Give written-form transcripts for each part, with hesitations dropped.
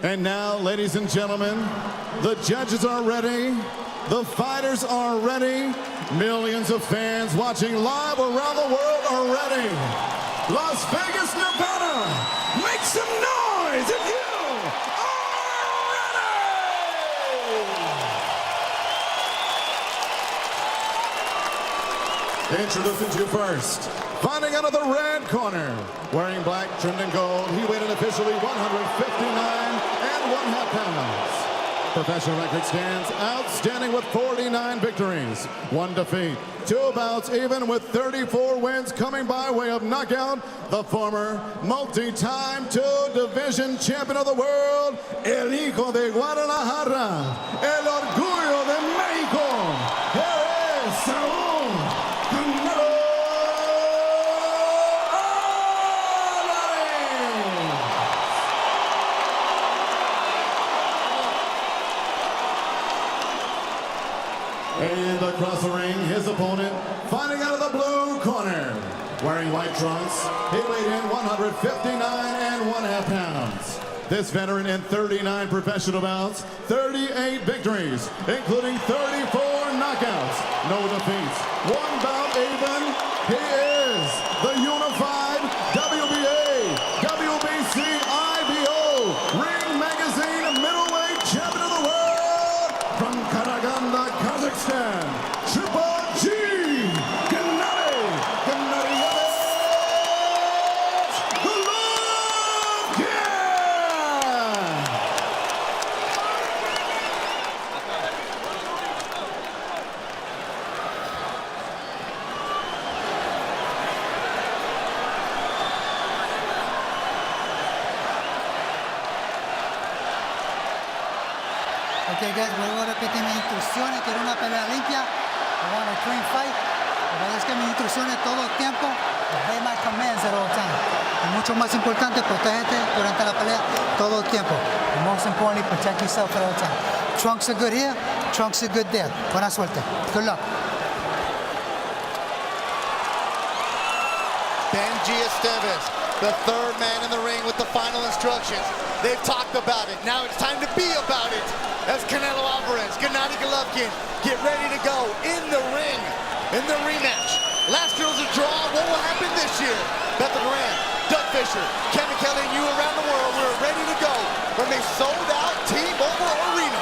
And now, ladies and gentlemen, the judges are ready. The fighters are ready. Millions of fans watching live around the world are ready. Las Vegas, Nevada, make some noise if you are ready! Introducing to you first, fighting out of the red corner, wearing black trimmed in gold, he weighed in officially 159.5 pounds. Professional record stands outstanding with 49 victories, 1 defeat, 2 bouts even with 34 wins coming by way of knockout. The former multi-time 2-division champion of the world, el hijo de Guadalajara, el orgullo de México. Here is Saúl. And across the ring, his opponent, fighting out of the blue corner, wearing white trunks, he weighed in 159.5 pounds. This veteran in 39 professional bouts, 38 victories, including 34 knockouts, no defeats, 1 bout even. He is the unified WBA, WBC, IBO, Ring Magazine middleweight champion of the world from Karaganda, Kazakhstan, Triple G, Gennadий, Головкин! Okay guys, vuelvo a repetir mis instrucciones, quiero una pelea limpia, I want a clean fight. Es que mis instrucciones todo el tiempo, obey my commands at all time. Y mucho más importante, protégete durante la pelea todo el tiempo. And most importantly, protect yourself at all time. Trunks are good here, trunks are good there. Buena suerte. Good luck. Benji Esteves, the third man in the ring with the final instructions. They've talked about it. Now it's time to be about it. As Canelo Alvarez, Gennadий Головкин get ready to go in the ring, in the rematch. Last year was a draw. What will happen this year? Bethel Grant, Doug Fisher, Kevin Kelly, and you around the world, we're ready to go from a sold-out T-Mobile Arena.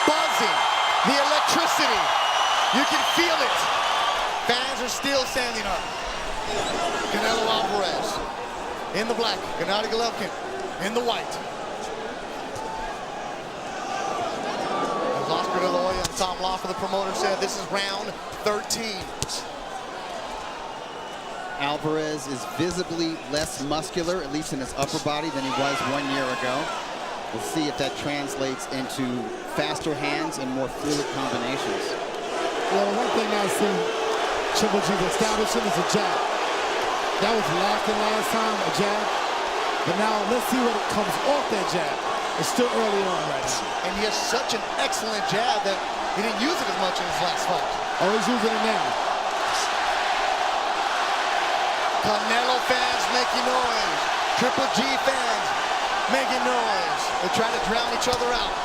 Buzzing, the electricity, you can feel it. Fans are still standing up. Canelo Alvarez in the black, Gennadий Головкin in the white. As Oscar De La Hoya and Tom Lawfer, the promoter, said this is round 13. Alvarez is visibly less muscular, at least in his upper body, than he was 1 year ago. We'll see if that translates into faster hands and more fluid combinations. Well, one thing I see Triple G establishing is a jab. That was locked in last time, a jab. But now let's see what comes off that jab. It's still early on right now. And he has such an excellent jab that he didn't use it as much in his last fight. Oh, he's using it now. Canelo fans making noise. Triple G fans making noise. They're trying to drown each other out.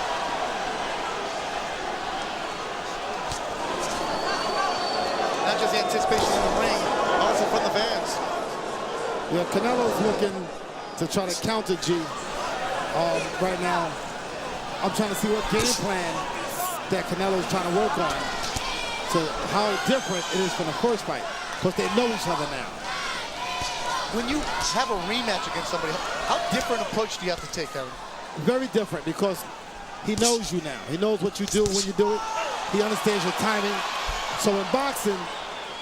Not just the anticipation in the ring, also from the fans. Yeah, Canelo's looking to try to counter G right now. I'm trying to see what game plan that Canelo's trying to work on, to how different it is from the first fight, because they know each other now. When you have a rematch against somebody, how different approach do you have to take, Kevin? Very different, because he knows you now. He knows what you do when you do it. He understands your timing. So in boxing,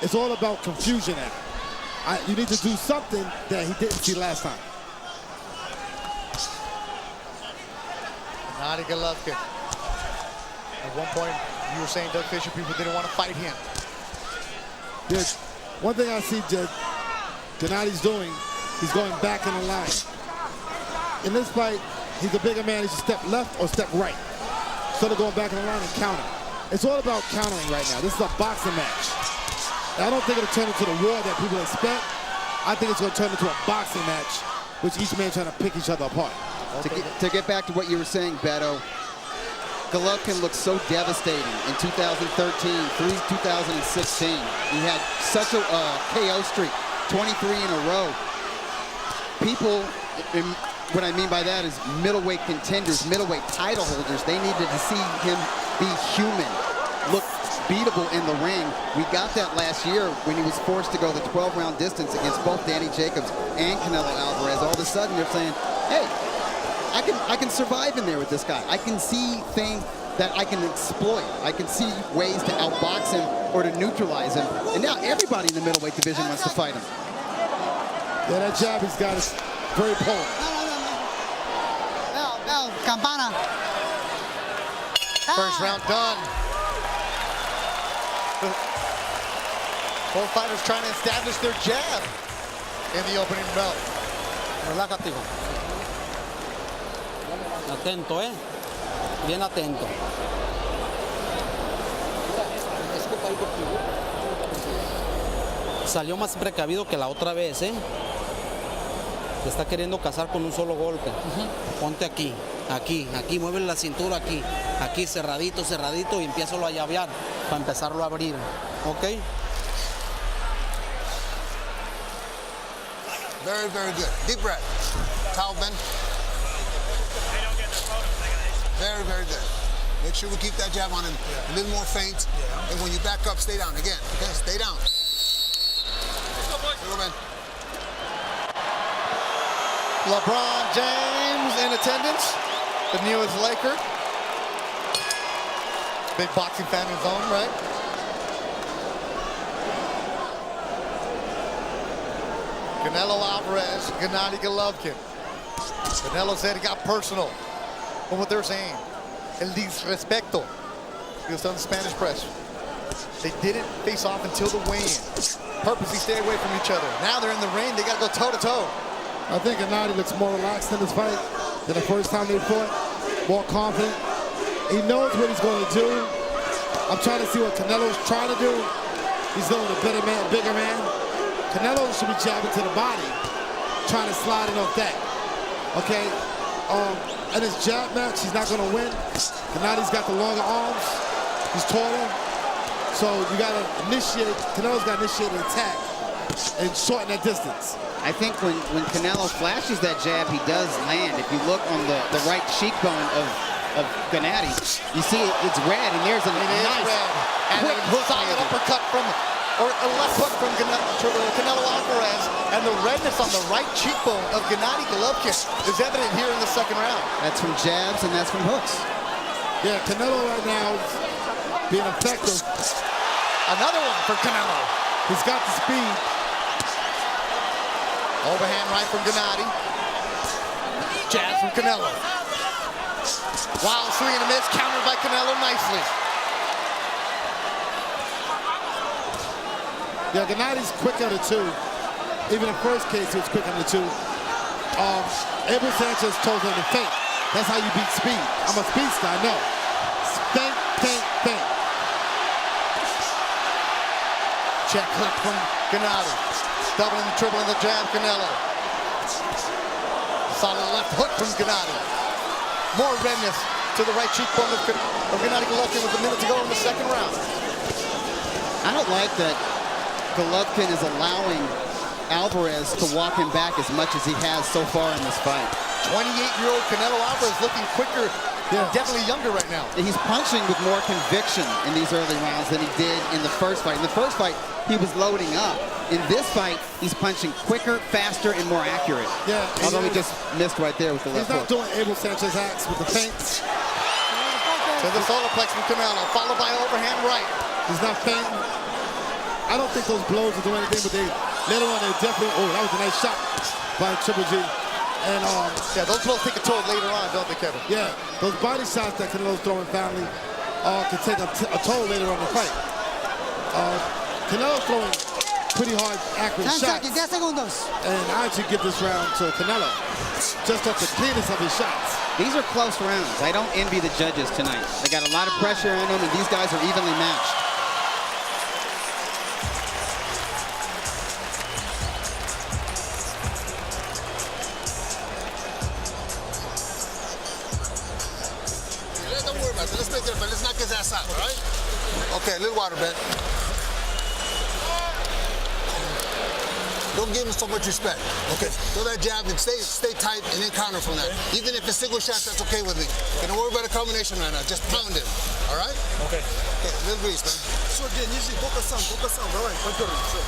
it's all about confusion now. You need to do something that he didn't see last time. Gennadий Головкin. At one point, you were saying, Doug Fisher, people didn't want to fight him. There's one thing I see Gennadий's doing, he's going back in the line. In this fight, he's a bigger man. He should step left or step right, instead of going back in the line and counter. It's all about countering right now. This is a boxing match. And I don't think it'll turn into the war that people expect. I think it's going to turn into a boxing match, which each man trying to pick each other apart. To get back to what you were saying, Beto, Головkin looked so devastating in 2013 through 2016. He had such a KO streak, 23 in a row. People, what I mean by that is middleweight contenders, middleweight title holders, they needed to see him be human, look beatable in the ring. We got that last year when he was forced to go the 12-round distance against both Danny Jacobs and Canelo Alvarez. All of a sudden, you're saying, hey, I can survive in there with this guy. I can see things that I can exploit. I can see ways to outbox him or to neutralize him. And now everybody in the middleweight division wants to fight him. Yeah, that jab he's got is very potent. No, Campana. First round done. Both fighters trying to establish their jab in the opening belt. Relájate, hijo. Atento, bien atento. Salió más precavido que la otra vez, Te está queriendo cazar con un solo golpe. Ponte aquí, aquí, mueve la cintura aquí. Aquí, cerradito, cerradito, y empiézalo a llavear para empezarlo a abrir, ¿ok? Very, very good. Deep breath. Towel bend. Very, very good. Make sure we keep that jab on him. A little more feint. And when you back up, stay down again. Okay, stay down. Go, man. LeBron James in attendance, the newest Laker. Big boxing fan of his own, right? Canelo Alvarez, Gennady Головkin. Canelo said he got personal from what they're saying. El disrespecto. He was on the Spanish press. They didn't face off until the weigh-in. Purposely stay away from each other. Now they're in the ring, they gotta go toe-to-toe. I think Gennady looks more relaxed in this fight than the first time they fought. More confident. He knows what he's going to do. I'm trying to see what Canelo's trying to do. He's going with a better man, bigger man. Canelo should be jabbing to the body, trying to slide it off that. Okay? In his jab match, he's not going to win. Gennady's got the longer arms. He's taller. So you got to initiate, Canelo's got to initiate an attack and shorten that distance. I think when Canelo flashes that jab, he does land. If you look on the right cheekbone of Gennady, you see it's red, and there's a nice quick hook. Solid uppercut from, or a left hook from Canelo Alvarez, and the redness on the right cheekbone of Gennady Головkin is evident here in the second round. That's from jabs, and that's from hooks. Yeah, Canelo right now is being effective. Another one for Canelo. He's got the speed. Overhand right from Gennady. Jab from Canelo. Wild swing and a miss, countered by Canelo nicely. Yeah, Gennady's quick on the two. Even in the first case, he was quick on the two. Abel Sanchez told him to feint. That's how you beat speed. I'm a speedster, I know. Feint, feint, feint. Check hook from Gennady. Doubling and tripling the jab, Canelo. Solid left hook from Gennady. More redness to the right cheekbone of Gennady Головkin with a minute to go in the second round. I don't like that Головkin is allowing Alvarez to walk him back as much as he has so far in this fight. 28-year-old Canelo Alvarez looking quicker, definitely younger right now. He's punching with more conviction in these early rounds than he did in the first fight. In the first fight, he was loading up. In this fight, he's punching quicker, faster, and more accurate. Yeah. Although he just missed right there with the left hook. He's not doing Abel Sanchez acts with the feints. To the solar plex from Canelo, followed by overhand right. He's not fainting. I don't think those blows will do anything, but later on they definitely, that was a nice shot by Triple G. And yeah, those blows take a toll later on, don't they, Kevin? Yeah, those body shots that Canelo's throwing family can take a toll later on in the fight. Canelo's throwing pretty hard, accurate shots. 10 segundos. And I actually give this round to Canelo, just off the cleanness of his shots. These are close rounds. I don't envy the judges tonight. They got a lot of pressure on them, and these guys are evenly matched. Don't worry about it. Let's make it up. Let's knock his ass out, all right? Okay, a little water, Ben. Don't give him so much respect. Okay, throw that jab and stay tight and then counter from that. Even if it's single shots, that's okay with me. Okay, don't worry about a combination right now. Just pound him. All right? Okay. Okay, a little grease, man. Все, Ген, нижи, только сам, давай, поддергивай, все.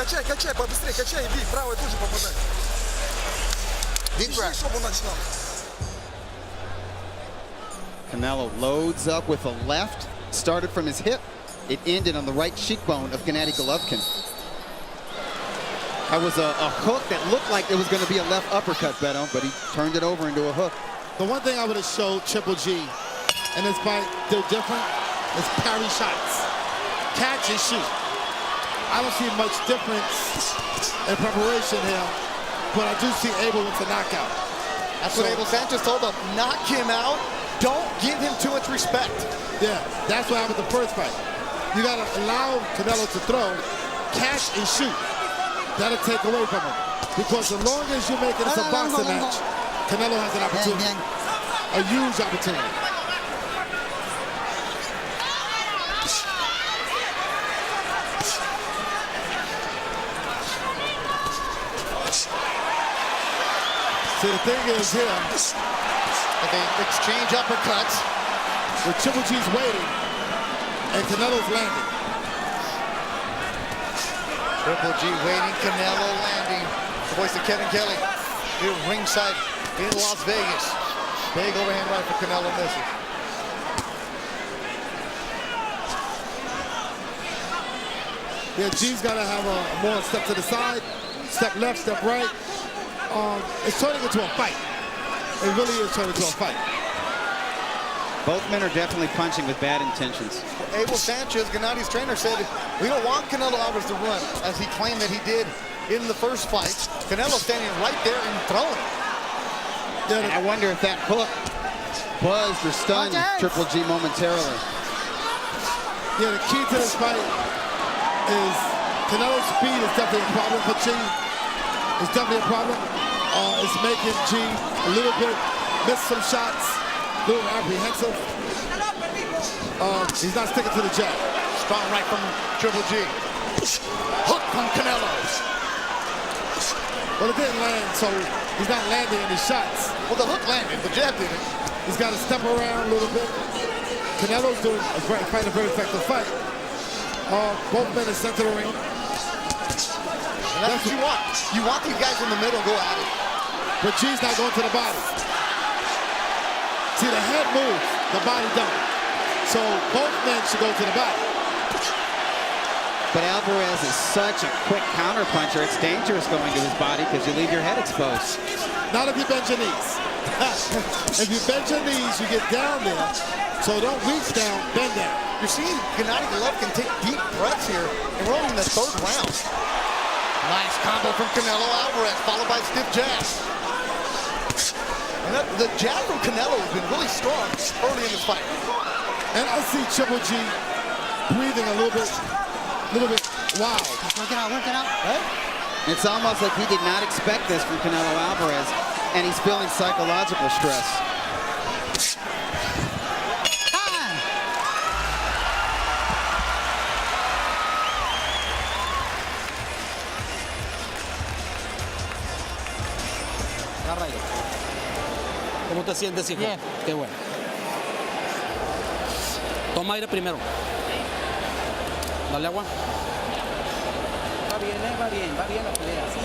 Качай, качай, побыстрее, качай и бей, правой тоже попадай. Deep breath. Чтобы он начинал. Canelo loads up with a left, started from his hip. It ended on the right cheekbone of Gennady Головкin. That was a hook that looked like it was going to be a left uppercut, Beto, but he turned it over into a hook. The one thing I would have showed Triple G in this fight, they're different, is parry shots. Catch and shoot. I don't see much difference in preparation here, but I do see Abel with the knockout. That's what Abel Sanchez told him. Knock him out. Don't give him too much respect. Yeah, that's what happened the first fight. You got to allow Canelo to throw, catch and shoot. That'll take away from him. Because as long as you're making this a boxing match, Canelo has an opportunity, a huge opportunity. See, the thing is here, They exchange uppercuts. the Triple G's waiting, and Canelo's landing. Triple G waiting, Canelo landing. The voice of Kevin Kelly here ringside in Las Vegas. Big overhand right for Canelo, misses. Yeah, G's got to have a more step to the side, step left, step right. It's turning into a fight. It really is turning into a fight. Both men are definitely punching with bad intentions. Abel Sanchez, Gennady's trainer, said, we don't want Canelo Alvarez to run, as he claimed that he did in the first fight. Canelo standing right there and throwing. And I wonder if that hook buzzed or stunned Triple G momentarily. Yeah, the key to this fight is Canelo's speed is definitely a problem for G. It's definitely a problem. It's making G a little bit miss some shots, a little apprehensive. He's not sticking to the jab. Strong right from Triple G. Hook from Canelo. Well, it didn't land, so he's not landing any shots. Well, the hook landed, the jab didn't. He's got to step around a little bit. Canelo's doing fighting a very effective fight. Both men are centering. And that's what you want. You want these guys in the middle go at it. But G's not going to the body. See, the head moves, the body don't. So both men should go to the body. But Alvarez is such a quick counterpuncher. It's dangerous going to his body because you leave your head exposed. Not if you bend your knees. If you bend your knees, you get down there. So don't reach down, bend down. You're seeing Gennady Головkin take deep breaths here, and we're only in the third round. Nice combo from Canelo Alvarez, followed by a stiff jab. And the jab from Canelo has been really strong early in this fight. And I see Triple G breathing a little bit wild. Working out. Right? It's almost like he did not expect this from Canelo Alvarez, and he's feeling psychological stress. ¿Cómo te sientes, hijo? Bien. Qué bueno. Toma aire primero. Dale agua. Va bien la pelea, así.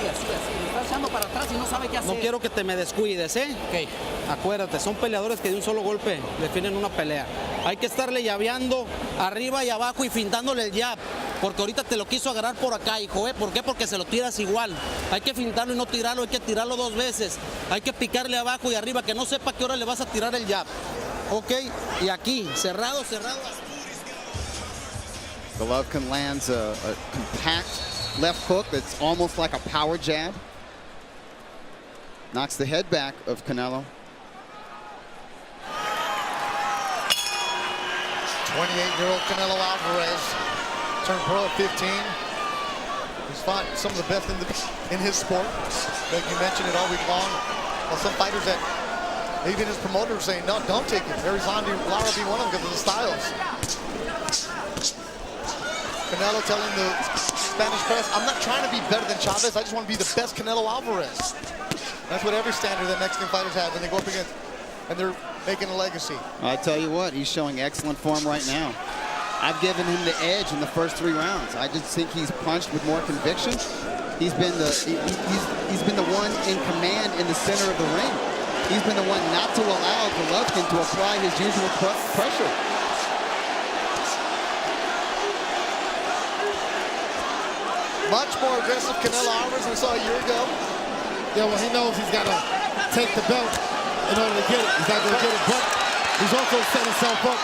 Me está echando para atrás y no sabe qué hacer. No quiero que te me descuides, ¿eh? Ok. Acuérdate, son peleadores que de un solo golpe definen una pelea. Hay que estarle llaveando arriba y abajo y fintándole el jab. Porque ahorita te lo quiso agarrar por acá, hijo, ¿eh? ¿Por qué? Porque se lo tiras igual. Hay que fintarlo y no tirarlo, hay que tirarlo dos veces. Hay que picarle abajo y arriba, que no sepa a qué hora le vas a tirar el jab. ¿Ok? Y aquí, cerrado. Головkin lands a compact left hook that's almost like a power jab. Knocks the head back of Canelo. 28-year-old Canelo Alvarez turned pro at 15. He's fought some of the best in his sport. Like you mentioned it all week long. Well, some fighters that even his promoter was saying, no, don't take it. Lara being one of them because of the styles. Canelo telling the Spanish press, I'm not trying to be better than Chavez. I just want to be the best Canelo Alvarez. That's what every standard that Mexican fighters have when they go up against, and they're making a legacy. I tell you what, he's showing excellent form right now. I've given him the edge in the first 3 rounds. I just think he's punched with more conviction. He's been the one in command in the center of the ring. He's been the one not to allow Головкin to apply his usual pressure. Much more aggressive Canelo Alvarez we saw a year ago. Yeah, well, he knows he's got to take the belt in order to get it. He's not going to get it, but he's also set himself up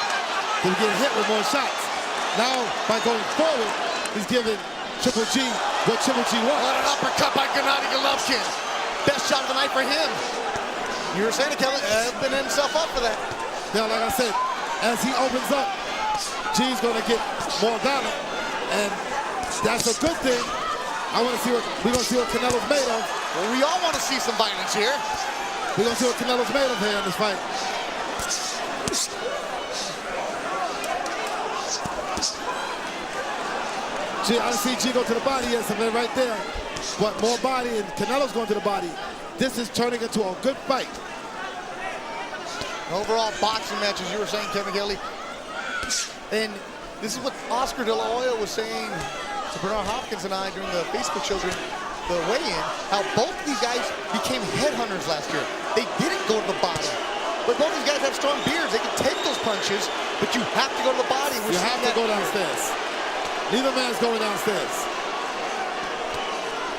to get hit with more shots. Now, by going forward, he's giving Triple G what Triple G wants. What an uppercut by Gennady Головkin. Best shot of the night for him. You were saying, Kelly, opening himself up for that. Now, like I said, as he opens up, G's going to get more valor, and that's a good thing. We're going to see what Canelo's made of. Well, we all want to see some violence here. We're going to see what Canelo's made of here in this fight. I see G go to the body, yes, and then right there. But more body, and Canelo's going to the body. This is turning into a good fight. Overall boxing match, as you were saying, Kevin Kelly. And this is what Oscar De La Hoya was saying to Bernard Hopkins and I during the Facebook show during the weigh-in, how both of these guys became headhunters last year. They didn't go to the body. But both these guys have strong beards. They can take those punches, but you have to go to the body. You have to go downstairs. Neither man's going downstairs.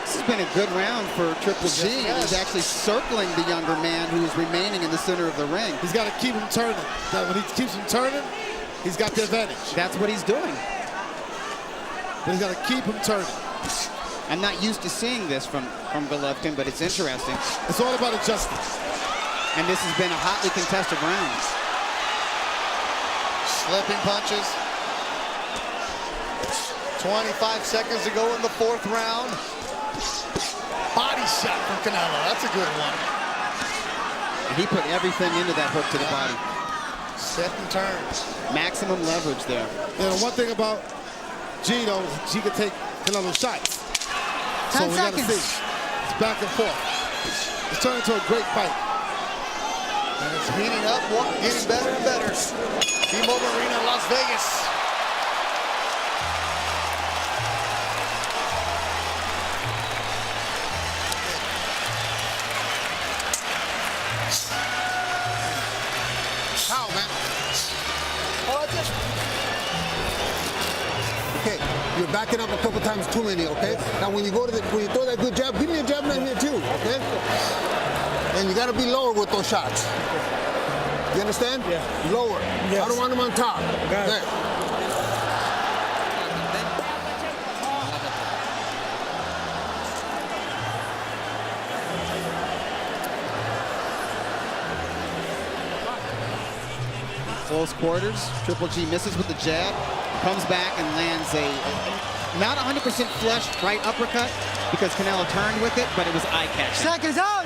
This has been a good round for Triple G. Yes, He's actually circling the younger man who's remaining in the center of the ring. He's got to keep him turning. When he keeps him turning, he's got the advantage. That's what he's doing. But he's got to keep him turning. I'm not used to seeing this from Головkin, but it's interesting. It's all about adjusting. And this has been a hotly contested round. Slipping punches. 25 seconds to go in the 4th round. Body shot from Canelo. That's a good one. And he put everything into that hook to the body. Set and turns. Maximum leverage there. You know, one thing about G, though, G can take Canelo's shots. 10 so we got to seconds. see. It's back and forth. It's turning into a great fight. And it's heating up, getting better and better. T-Mobile Arena, Las Vegas. How, man? Okay, you're backing up a couple times too many, okay? Now when you throw that good jab, give me a jab right here too, okay? And you gotta be lower with those shots. You understand? Yeah. Lower. Yes. I don't want them on top. Got it. Close quarters. Triple G misses with the jab, comes back and lands a not 100% flush right uppercut because Canelo turned with it, but it was eye-catching. Seconds out.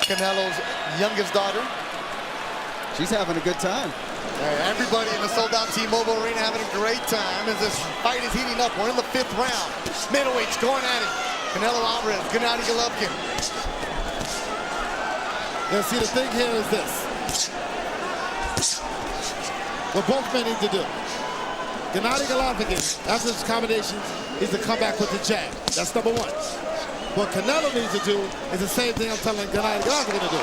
Canelo's youngest daughter. She's having a good time. Everybody in the sold-out T-Mobile Arena having a great time as this fight is heating up. We're in the 5th round. Middleweights going at it. Canelo Alvarez, Gennady Головkin. Now, see, the thing here is this. What both men need to do. Gennady Головkin, after this combination, needs to come back with the jab. That's number 1. What Canelo needs to do is the same thing I'm telling Gennady Головkin to do.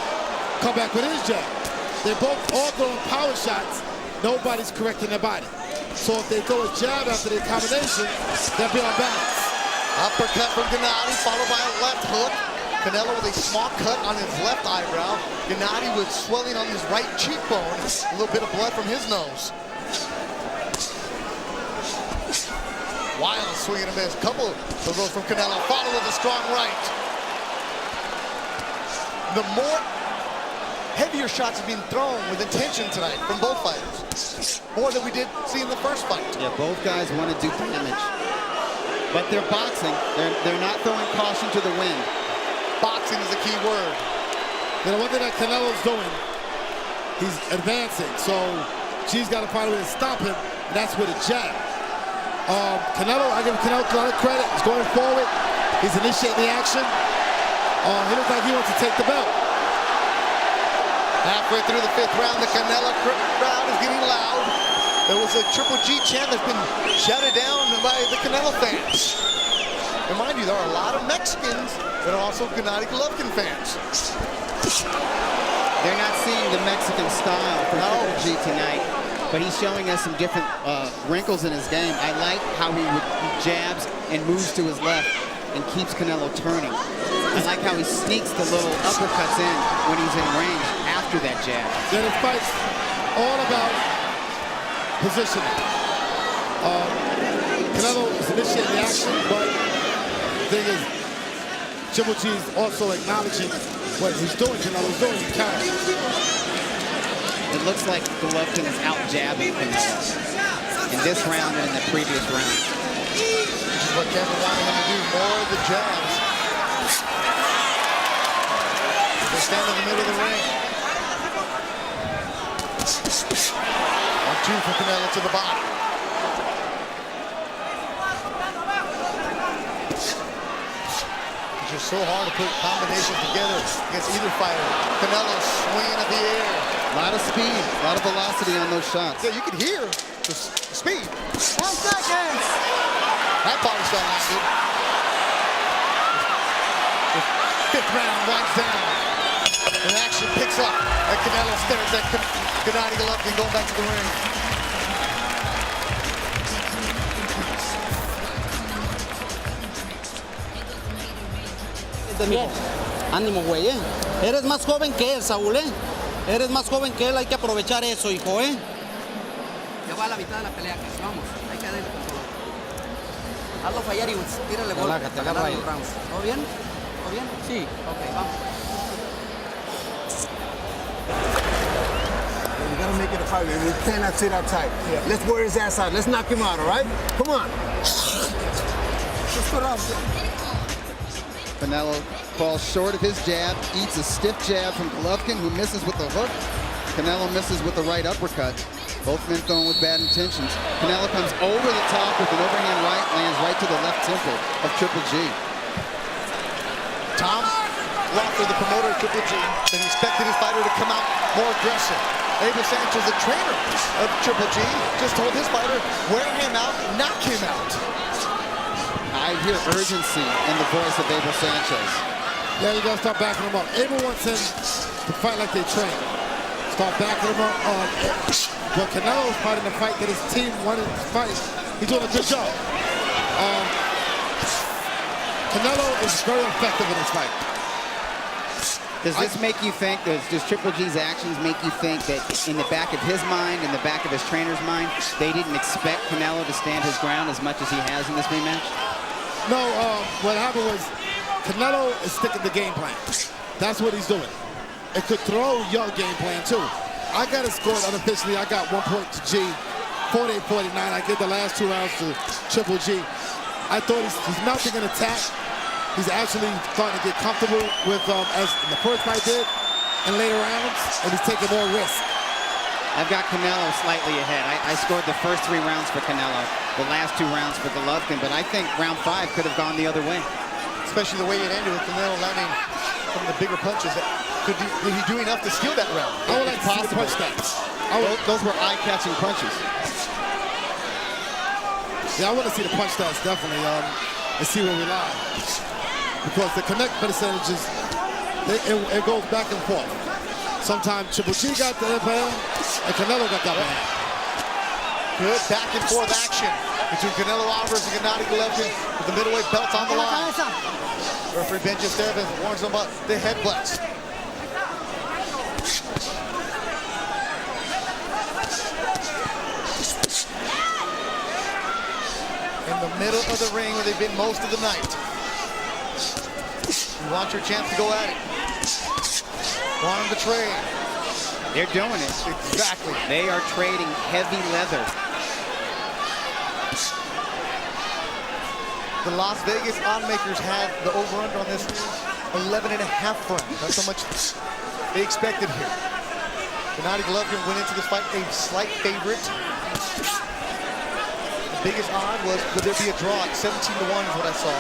Come back with his jab. They're both all throwing power shots. Nobody's correcting their body. So if they throw a jab after the combination, they'll be on balance. Uppercut from Gennady, followed by a left hook. Canelo with a small cut on his left eyebrow. Gennady with swelling on his right cheekbone. A little bit of blood from his nose. Wild swing and a miss. Couple of those from Canelo. Followed with a strong right. The more heavier shots are being thrown with intention tonight from both fighters. More than we did see in the first fight. Yeah, both guys want to do damage. But they're boxing. They're not throwing caution to the wind. Boxing is a key word. You know, one thing that Canelo's doing, he's advancing. So G's got to find a way to stop him, and that's with a jab. Canelo, I give Canelo a lot of credit. He's going forward. He's initiating the action. He looks like he wants to take the belt. Halfway through the 5th round, the Canelo crowd is getting loud. There was a Triple G chant that's been shouted down by the Canelo fans. Remind you, there are a lot of Mexicans that are also Gennady Головкин fans. They're not seeing the Mexican style for Triple G tonight, but he's showing us some different wrinkles in his game. I like how he jabs and moves to his left and keeps Canelo turning. I like how he sneaks the little uppercuts in when he's in range after that jab. Then his fight's all about positioning. Canelo is initiating the action, but the thing is, Triple G is also acknowledging what he's doing. Canelo's doing. He's carrying. It looks like Головкin is out jabbing Canelo in this round and in the previous round. Which is what Kevin wanted him to do, more of the jabs. They stand in the middle of the ring. 1-2 for Canelo to the body. It's just so hard to put combinations together against either fighter. Canelo swinging at the air. A lot of speed, a lot of velocity on those shots. Yeah, you can hear the speed. 10 seconds. That body shot landed. The 5th round winds down. And action picks up. And Canelo stares at Gennady Головкin going back to the ring. Bien. Ánimo, güey, ¿eh? Eres más joven que él, Saúl, ¿eh? Eres más joven que él, hay que aprovechar eso, hijo, ¿eh? Ya va a la mitad de la pelea, casi. Vamos, hay que darle con todo. Hazlo fallar y tírale golpe Relájate, para agarra ganar ahí. los rounds. ¿Todo bien? ¿Todo bien? Sí. Ok, vamos. You gotta make it a fight, man. You cannot sit outside. Let's wear his ass out. Let's knock him out, all right? Come on. Let's go down. Canelo falls short of his jab, eats a stiff jab from Головкin, who misses with the hook. Canelo misses with the right uppercut. Both men throwing with bad intentions. Canelo comes over the top with an overhand right, lands right to the left temple of Triple G. Tom Walker, the promoter of Triple G, said he expected his fighter to come out more aggressive. Abel Sanchez, the trainer of Triple G, just told his fighter, wear him out, knock him out. I hear urgency in the voice of Abel Sanchez. Yeah, you gotta start backing him up. Abel wants him to fight like they train. Start backing him up. But Canelo's fighting the fight that his team wanted to fight. He's doing a good job. Canelo is very effective in this fight. Does this make you think, does Triple G's actions make you think that in the back of his mind, in the back of his trainer's mind, they didn't expect Canelo to stand his ground as much as he has in this rematch? No, what happened was Canelo is sticking to game plan. That's what he's doing. It could throw your game plan too. I got it scored unofficially. I got 1 point to G, 48-49. I give the last 2 rounds to Triple G. I thought he's mounting an attack. He's actually starting to get comfortable with, as the first fight did, in later rounds, and he's taking more risk. I've got Canelo slightly ahead. I scored the first 3 rounds for Canelo, the last 2 rounds for Головкин, but I think round 5 could have gone the other way. Especially the way it ended with Canelo landing some of the bigger punches. Did he do enough to steal that round? I would like to see the punch stats. Those were eye-catching punches. Yeah, I want to see the punch stats, definitely, and see where we lie. Because the connect percentages, it goes back and forth. Sometimes Triple G got the upper hand, and Canelo got the upper hand. Good back and forth action between Canelo Alvarez and Gennady Головkin with the middleweight belts on the line. Referee Ben just there warns them about the headbutts. In the middle of the ring where they've been most of the night. You want your chance to go at it. Want him to trade. They're doing it. Exactly. They are trading heavy leather. The Las Vegas oddsmakers had the over-under on this 11.5 front. That's how much they expected here. Gennady Головкin went into this fight a slight favorite. The biggest odd was, would there be a draw at 17-1 is what I saw.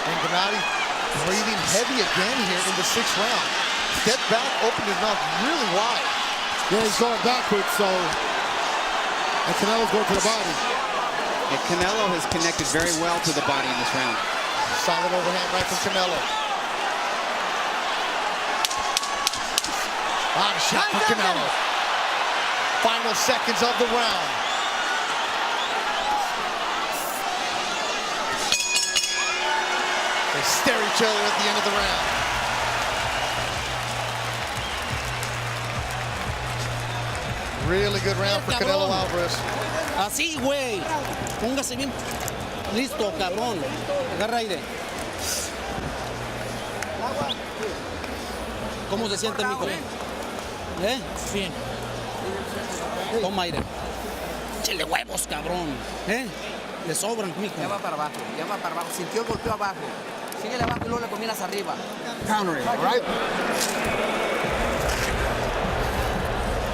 And Gennady breathing heavy again here in the 6th round. Stepped back, opened his mouth really wide. Yeah, he's going backwards, so... And Canelo's going to the body. And Canelo has connected very well to the body in this round. Solid overhand right from Canelo. Body shot from Canelo. Final seconds of the round. They stare each other at the end of the round. Really good round for Canelo Alvarez. Así, güey. Póngase bien. Listo, cabrón. Agarra aire. ¿Cómo se siente, mijo? Bien. Toma aire. Échale huevos, cabrón. Le sobran, mijo. Ya va para abajo, ya va para abajo. Sintió el golpeo abajo. Síguele abajo y luego le combinas arriba. Counter it, all right?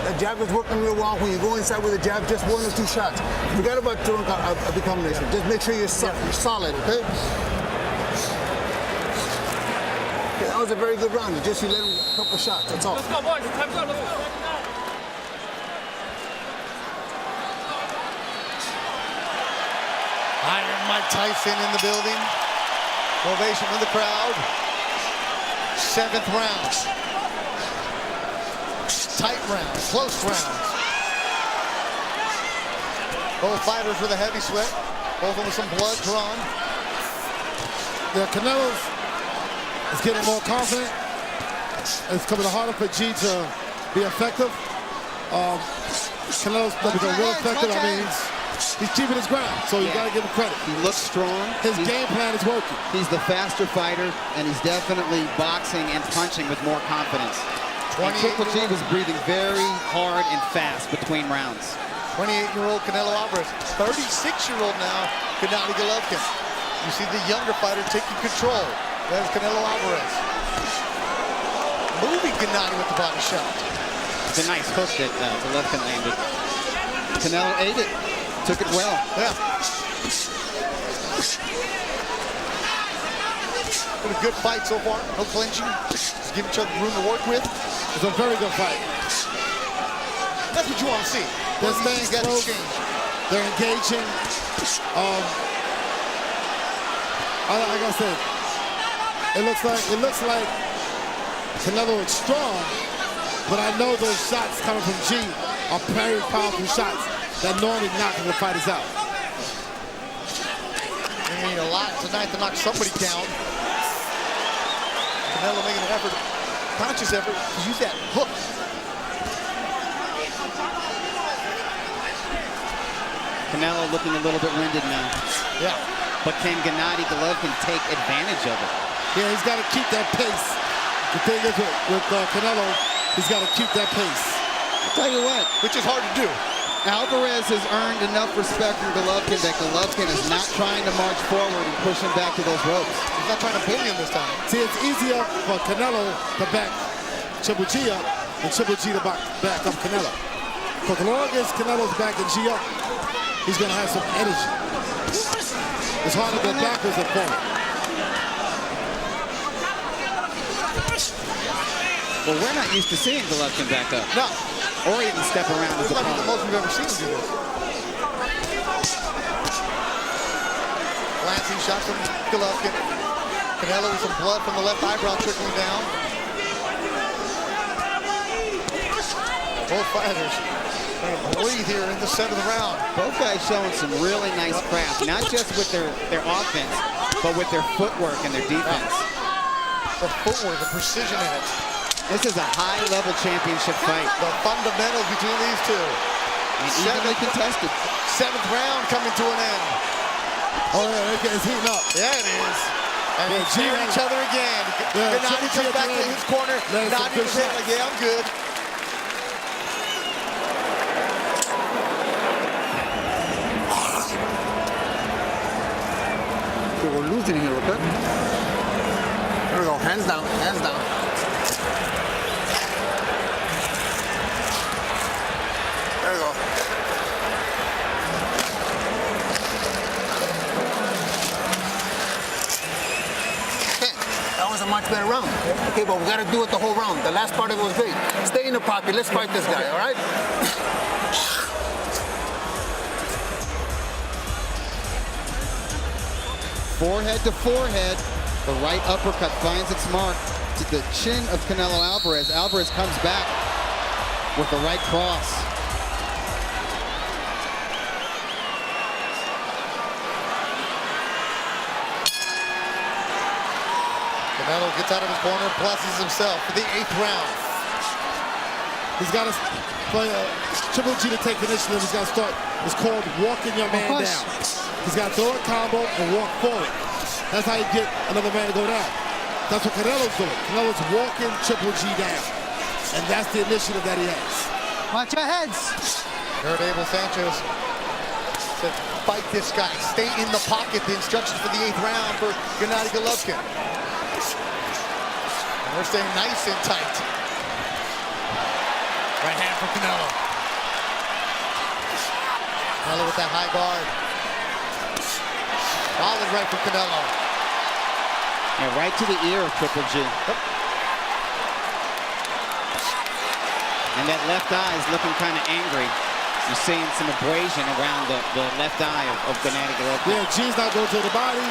That jab is working real well. When you go inside with a jab, just 1 or 2 shots. Forget about throwing a big combination. Just make sure you're solid, okay? Okay, that was a very good round. You just let him a couple shots, that's all. Let's go, boys. Time's up. Let's go. Iron Mike Tyson in the building. Ovation from the crowd. 7th round. Tight round, close round. Both fighters with a heavy sweat. Both of them with some blood drawn. The Canelo's is getting more confident. It's coming harder for G to be effective. Canelo's becoming real effective. I mean, he's keeping his ground, so you gotta give him credit. He looks strong. His game plan is working. He's the faster fighter, and he's definitely boxing and punching with more confidence. And Triple G was breathing very hard and fast between rounds. 28-year-old Canelo Alvarez. 36-year-old now, Gennady Головкin. You see the younger fighter taking control. That is Canelo Alvarez. Moving Gennady with the body shot. It's a nice hook that Головkin landed. Canelo ate it. Took it well. Yeah. Been a good fight so far. No clinching. Just give each other room to work with. It's a very good fight. That's what you want to see. They're staying close. They're engaging. Like I said, it looks like Canelo is strong, but I know those shots coming from G are very powerful shots that normally knock the fighters out. They need a lot tonight to knock somebody down. Canelo making an effort, conscious effort, to use that hook. Canelo looking a little bit winded now. Yeah. But can Gennady Головkin take advantage of it? Yeah, he's got to keep that pace. The thing is with Canelo, he's got to keep that pace. I'll tell you what. Which is hard to do. Alvarez has earned enough respect from Головkin that Головkin is not trying to march forward and push him back to those ropes. He's not trying to bully him this time. See, it's easier for Canelo to back Triple G up than Triple G to back up Canelo. Because as long as Canelo's backing G up, he's going to have some energy. It's hard to go backwards and forward. Well, we're not used to seeing Головkin back up. No. Or even step around his This might be opponent. the most we've ever seen him do this. Glancing shot from Головkin. Canelo with some blood from the left eyebrow trickling down. Both fighters trying to breathe here in the 7th round. Both guys showing some really nice craft, not just with their offense, but with their footwork and their defense. The footwork, the precision in it. This is a high-level championship fight. The fundamentals between these two. And evenly contested. 7th round coming to an end. Oh, yeah, it's heating up. Yeah, it is. And they cheer each other again. Gennady comes back to his corner, nodding his head like, yeah, I'm good. We're losing here, okay? There we go, hands down, hands down. There we go. Okay, that was a much better round. Okay, but we gotta do it the whole round. The last part of it was great. Stay in the pocket, let's fight this guy, all right? Forehead to forehead, the right uppercut finds its mark to the chin of Canelo Alvarez. Alvarez comes back with the right cross. Canelo gets out of his corner, blesses himself for the 8th round. He's got to play Triple G to take initiative. He's got to start. It's called walking your man down. He's got to throw a combo and walk forward. That's how you get another man to go down. That's what Canelo's doing. Canelo's walking Triple G down. And that's the initiative that he has. Watch your heads. Heard Abel Sanchez said, fight this guy. Stay in the pocket. The instructions for the 8th round for Gennady Головкин. And we're staying nice and tight. Right hand for Canelo. Canelo with that high guard. Solid right from Canelo. And right to the ear of Triple G. Yep. And that left eye is looking kind of angry. You're seeing some abrasion around the left eye of Gennady Головkin. Yeah, G's not going to the body.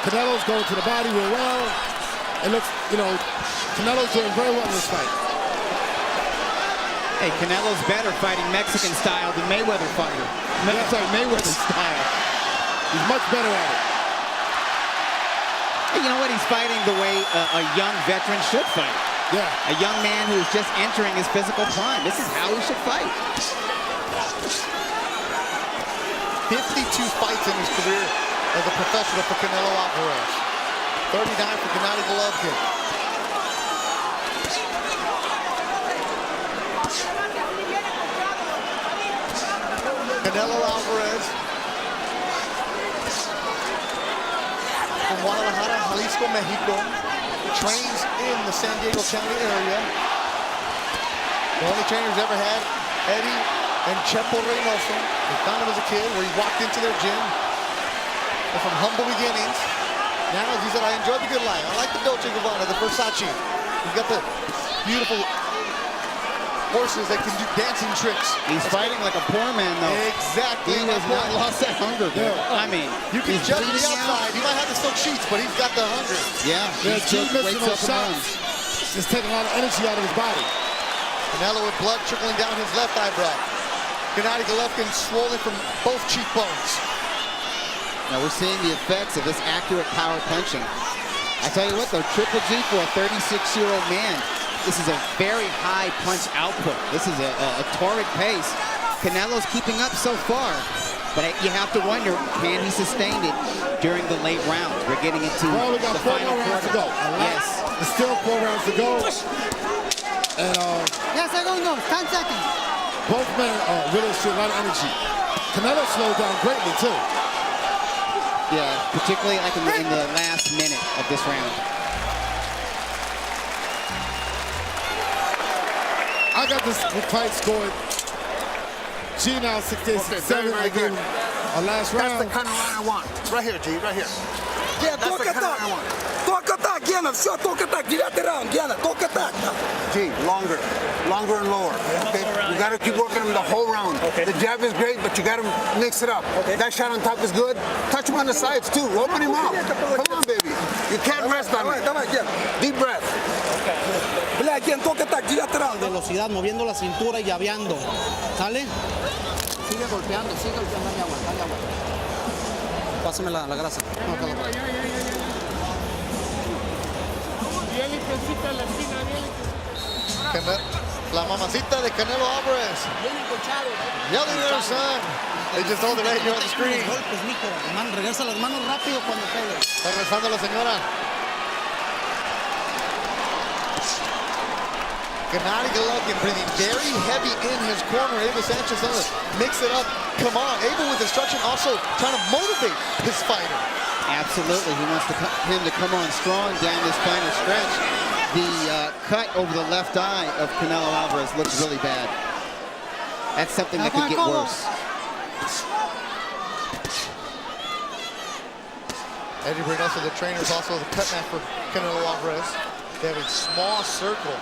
Canelo's going to the body real well. It looks, you know, Canelo's doing very well in this fight. Hey, Canelo's better fighting Mexican style than Mayweather fighter. Sorry, Mayweather style. He's much better at it. Hey, you know what? He's fighting the way a young veteran should fight. Yeah. A young man who is just entering his physical prime. This is how he should fight. 52 fights in his career as a professional for Canelo Alvarez. 39 for Gennady Головkin. Canelo Alvarez from Guadalajara, Jalisco, Mexico, trains in the San Diego County area. The only trainers ever had Eddie and Chepo Reynoso. They found him as a kid where he walked into their gym. They're from humble beginnings. Now he said, I enjoy the good life. I like the Dolce & Gabbana, the Versace. He's got the beautiful horses that can do dancing tricks. He's fighting like a poor man, though. Exactly. He has not lost that hunger. Yeah. I mean, You can judge the outside. He might have the silk sheets, but he's got the hunger. Yeah, G missing those shots. It's taking a lot of energy out of his body. Canelo with blood trickling down his left eyebrow. Gennady Головkin swollen from both cheekbones. Now we're seeing the effects of this accurate power punching. I tell you what, though, Triple G for a 36-year-old man, this is a very high punch output. This is a torrid pace. Canelo's keeping up so far, but you have to wonder, can he sustain it during the late rounds? We're getting into Well, we got the 4 final more rounds quarter. to go. Yes. There's still 4 rounds to go. And 10 segundos, 10 seconds. both men are really showing a lot of energy. Canelo slowed down greatly, too. Yeah, particularly like in the last minute of this round. I got this fight scored. G now 68-67. I gave him a last round. That's the kind of round I want. Right here, G, right here. Yeah, That's the kind of round I want. Только так, Гена, все, только так. 9-й раунд, Гена, только так. G, longer and lower. Okay, you gotta keep working him the whole round. Okay. The jab is great, but you gotta mix it up. Okay. That shot on top is good. Touch him on the sides too. Open him up. Come on, baby. You can't rest on it. Давай, Ген. Deep breath. Бля, Ген, только так, 9-й раунд. Velocidad, moviendo la cintura y llaveando. ¿Sale? Sigue golpeando, dale agua, dale agua. Pásame la grasa. No, acá. La mamacita de Canelo Alvarez. Bien encolchado. Yelling at her son. They just told it right here on the screen. Golpes, mijo. Regresa las manos rápido cuando pegues. Está rezando la señora. Gennady Головкин breathing very heavy in his corner. Abel Sanchez trying to mix it up. Come on. Abel with instruction also trying to motivate his fighter. Absolutely. He wants him to come on strong down this final stretch. The cut over the left eye of Canelo Alvarez looks really bad. That's something that could get worse. Eddie Reynoso, the trainer, is also the cut man for Canelo Alvarez. They have a small circle.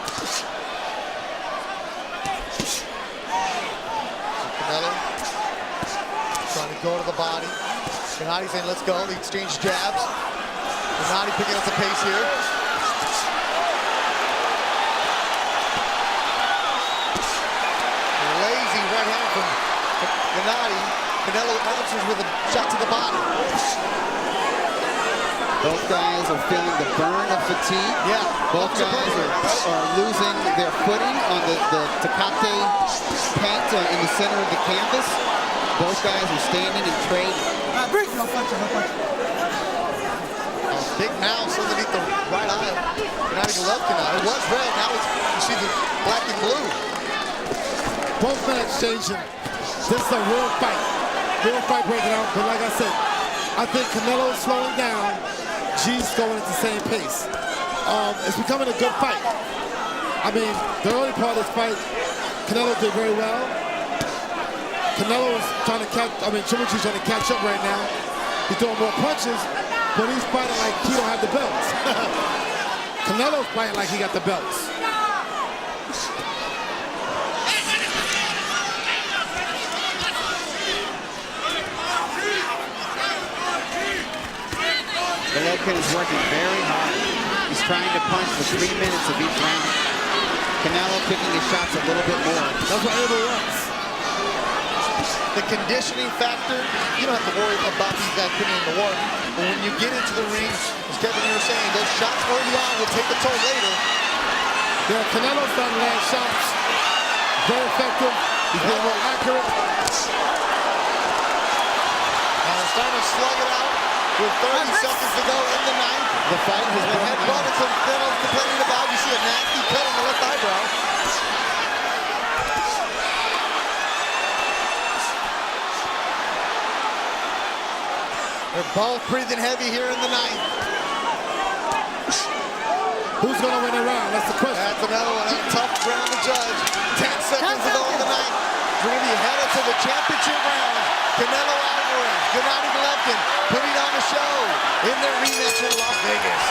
Canelo trying to go to the body. Gennady saying, let's go. They exchange jabs. Gennady picking up the pace here. Lazy right hand from Gennady. Canelo answers with a shot to the body. Both guys are feeling the burn of fatigue. Yeah. Both guys are losing their footing on the Tecate paint in the center of the canvas. Both guys are standing and trading. Big mouse underneath the right eye. Gennady Головкin. It was red. Now you see the black and blue. Both men exchanging. This is a real fight. Real fight breaking out. But like I said, I think Canelo is slowing down. G's going at the same pace. It's becoming a good fight. I mean, the early part of this fight, Canelo did very well. Canelo is trying to catch, Triple G's trying to catch up right now. He's throwing more punches, but he's fighting like he don't have the belts. Canelo's fighting like he got the belts. Головkin is working very hard. He's trying to punch for 3 minutes of each round. Canelo picking his shots a little bit more. That's what Abel wants. The conditioning factor, you don't have to worry about these guys putting in the work. But when you get into the ring, as Kevin, you were saying, those shots early on will take a toll later. Yeah, Canelo's starting to land shots. Very effective. He's getting more accurate. And they're starting to slug it out with 30 seconds to go in the ninth. The fight has The head butt is Canelo's complaining about. You see a nasty cut on the left eyebrow. They're both breathing heavy here in the ninth. Who's going to win the round? That's the question. That's another one. A tough round to judge. 10 seconds to go in the ninth. We're going to be headed to the championship round. Canelo Alvarez, Gennady Головkin putting on a show in their rematch in Las Vegas.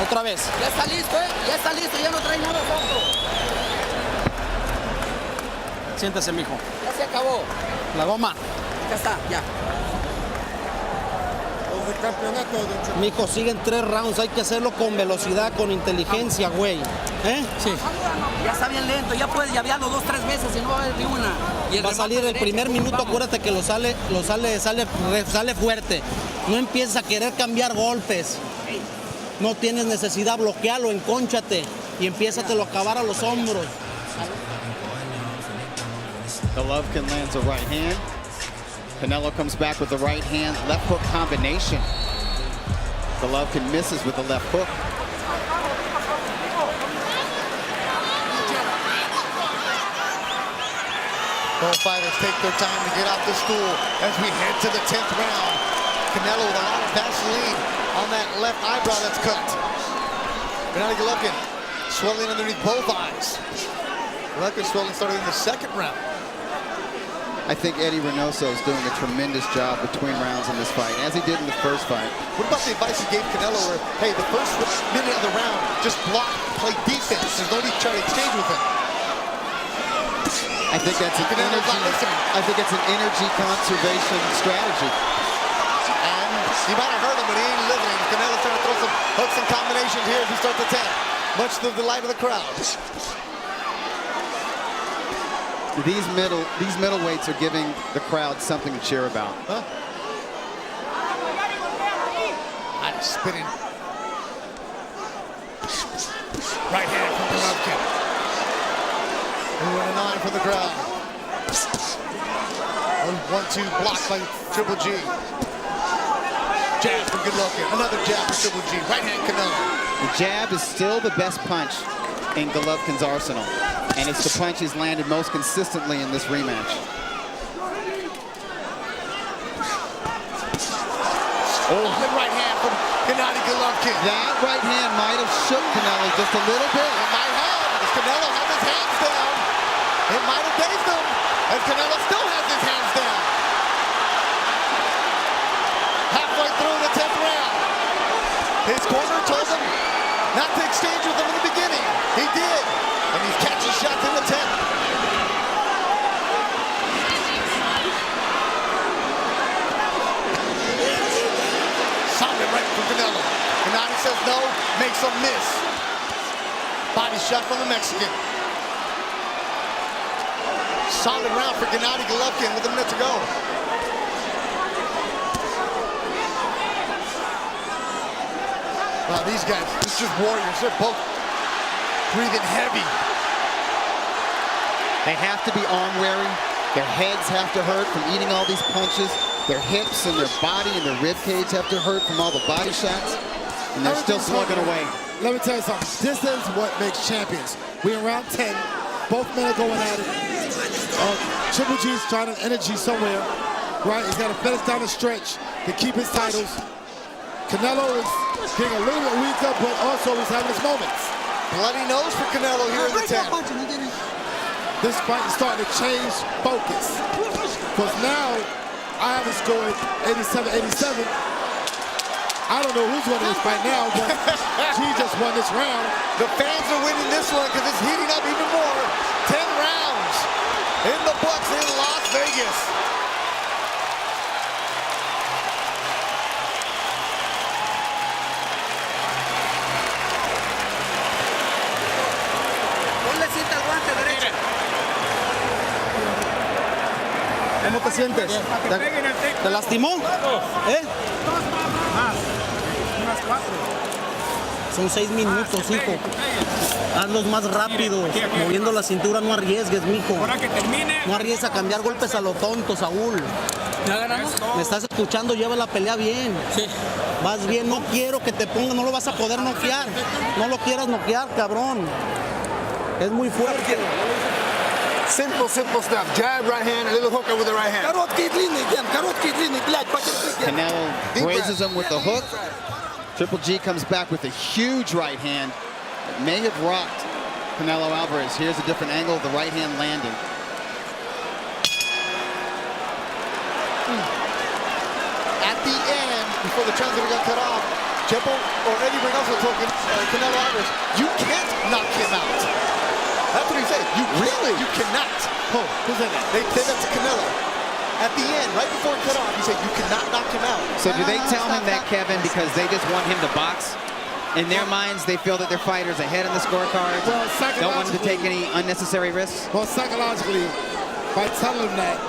Otra vez. Ya está listo, ya está listo, ya no trae nada otro. Siéntese, mijo. Ya se acabó. La goma. Ya está, ya. Mijo, siguen 3 rounds. Hay que hacerlo con velocidad, con inteligencia, güey. ¿Eh? Sí. Ya está bien lento, ya puedes llavearlo 2, 3 veces y no va a haber ni una. Y Va a salir el primer minuto, vamos. acuérdate que sale fuerte. No empieces a querer cambiar golpes. No tienes necesidad, bloquealo, encónchate y empiézatelo a acabar a los hombros. Головkin lands a right hand. Canelo comes back with the right hand, left hook combination. Головkin misses with the left hook. Both fighters take their time to get off the stool as we head to the 10th round. Canelo with a lot of Vaseline on that left eyebrow that's cut. Gennady Головkin swelling underneath both eyes. Головkin swelling started in the 2nd round. I think Eddie Reynoso is doing a tremendous job between rounds in this fight, as he did in the first fight. What about the advice he gave Canelo where, hey, the first minute of the round, just block, play defense. There's no need to try to exchange with him. I think that's an energy conservation strategy. And he might have heard him, but he ain't listening. Canelo's trying to throw some hooks and combinations here as we start the 10th. Much to the delight of the crowd. These middleweights are giving the crowd something to cheer about. Huh? I'm spinning. Right hand from Головkin. 2-9 for the crowd. 1-2 blocked by Triple G. Jab from Golovkin. Another jab from Triple G. Right hand Canelo. The jab is still the best punch in Golovkin's arsenal, and it's the punch he's landed most consistently in this rematch. Oh, good right hand from Gennady Golovkin. That right hand might have shook Canelo just a little bit. It might have, as Canelo has his hands down. It might have dazed him, as Canelo still has his hands down. Halfway through the 10th round. His corner told him not to exchange with him in the beginning. He did, and he's catching shots in the 10th. Solid right from Canelo. Gennady says no, makes him miss. Body shot from the Mexican. Solid round for Gennady Golovkin with a minute to go. Wow, these guys, this is just warriors. They're both breathing heavy. They have to be arm weary. Their heads have to hurt from eating all these punches. Their hips and their body and their rib cage have to hurt from all the body shots. And they're still slugging away. Let me tell you something. This is what makes champions. We're in round 10. Both men are going at it. Triple G's trying to energy somewhere, right? He's got to finish down the stretch to keep his titles. Canelo is getting a little bit weaker, but also he's having his moments. Bloody nose for Canelo here in the 10th. This fight is starting to change focus. Because now, I haven't scored 87-87. I don't know who's winning this fight now, but he just won this round. The fans are winning this one because it's heating up even more. 10 rounds in the books in Las Vegas. Ponle cinta al guante derecho. ¿Cómo te sientes? ¿Te lastimó? ¿Eh? Son 6 minutos, hijo. Hazlos más rápidos. Moviendo la cintura, no arriesgues, mijo. No arriesgues a cambiar golpes a lo tonto, Saúl. ¿Ya ganamos? ¿Me estás escuchando? Lleva la pelea bien. Sí. Vas bien, no quiero que te ponga, no lo vas a poder noquear. No lo quieras noquear, cabrón. Es muy fuerte. Simple stuff. Jab, right hand, a little hooker with the right hand. Canelo grazes him with the hook. Triple G comes back with a huge right hand that may have rocked Canelo Alvarez. Here's a different angle of the right hand landing. At the end, before the transmitter got cut off, Chepo or Eddie Reynoso told Canelo Alvarez, you can't knock him out. That's what he said. You really? You cannot. Oh, who's that? They said that to Canelo. At the end, right before it cut off, he said, you cannot knock him out. So do they tell him that, Kevin, because they just want him to box? In their minds, they feel that their fighter's ahead in the scorecard. Well, don't want him to take any unnecessary risks. Well, psychologically, by telling him that,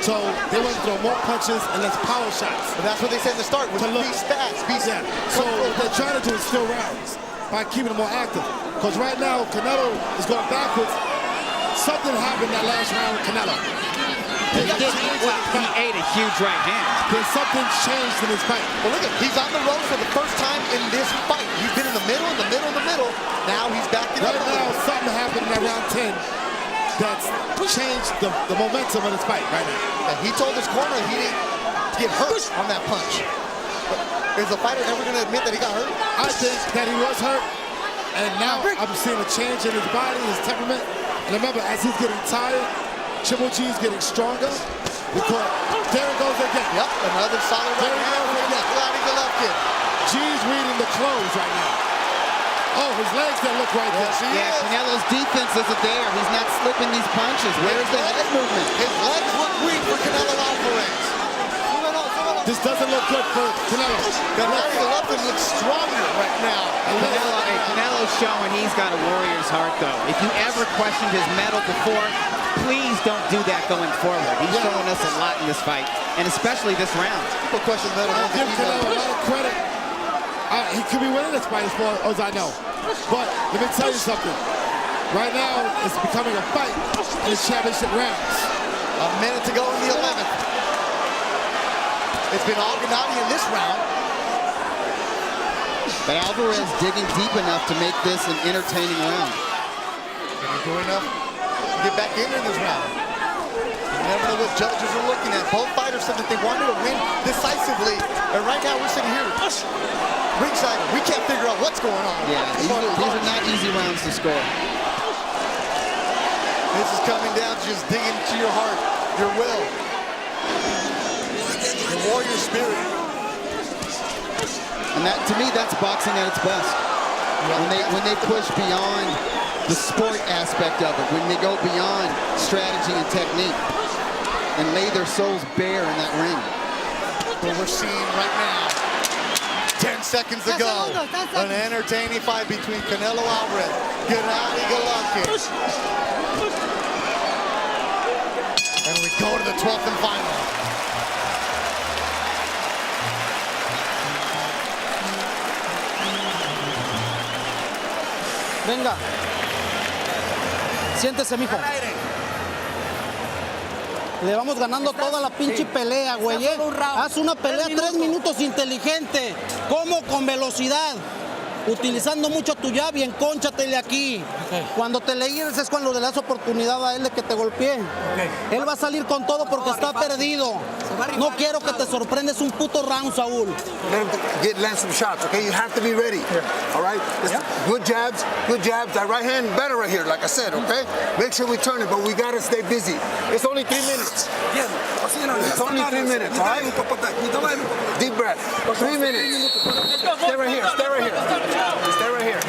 so they want to throw more punches and less power shots. But that's what they said in the start, with these stats. Yeah. So what they're trying to do is steal rounds by keeping him more active. Because right now, Canelo is going backwards. Something happened that last round with Canelo. He ate a huge right hand. There's something changed in his fight. Well, look at, he's on the road for the first time in this fight. He's been in the middle, Now he's back in the Right now, something happened in that round 10 that's changed the momentum of this fight right now. And he told his corner he didn't get hurt on that punch. But is the fighter ever going to admit that he got hurt? I think that he was hurt. And now I'm seeing a change in his body, his temperament. And remember, as he's getting tired, Triple G is getting stronger. Because there it goes again. Yep, another solid right hand from Gennady Golovkin. G's reading the clothes right now. Oh, his legs don't look right there. Yeah, Canelo's defense isn't there. He's not slipping these punches. Where's the head movement? His legs look weak for Canelo Alvarez. This doesn't look good for Canelo. Gennady Golovkin looks stronger right now. Canelo's showing he's got a warrior's heart, though. If you ever questioned his mettle before, please don't do that going forward. He's showing us a lot in this fight, and especially this round. People question mettle. I give Canelo a lot of credit. He could be winning this fight as far as I know. But let me tell you something. Right now, it's becoming a fight in the championship rounds. A minute to go in the 11th. It's been all Gennady in this round. But Alvarez digging deep enough to make this an entertaining round. Can he do enough to get back in this round? You never know what judges are looking at. Both fighters said that they wanted to win decisively. And right now we're sitting here ringside. We can't figure out what's going on. Yeah, these are not easy rounds to score. This is coming down to just digging into your heart, your will, your warrior spirit. And that, to me, that's boxing at its best. When they push beyond the sport aspect of it, when they go beyond strategy and technique and lay their souls bare in that ring. What we're seeing right now, 10 seconds ago, an entertaining fight between Canelo Alvarez, Gennady Головкин. And we go to the 12th and final. Venga. Siéntese, mijo. Le vamos ganando toda la pinche pelea, güey. Haz una pelea 3 minutos inteligente. Como con velocidad. Utilizando mucho tu llave y encónchatele aquí. Cuando te le guíes es cuando le das oportunidad a él de que te golpee. Él va a salir con todo porque está perdido. No quiero que te sorprendes un puto round, Saúl. Land some shots, okay? You have to be ready. All right? Good jabs, good jabs. That right hand better right here, like I said, okay? Make sure we turn it, but we gotta stay busy. It's only 3 minutes. It's only 3 minutes, all right? Deep breath. 3 minutes. Stay right here, stay right here. Stay right here.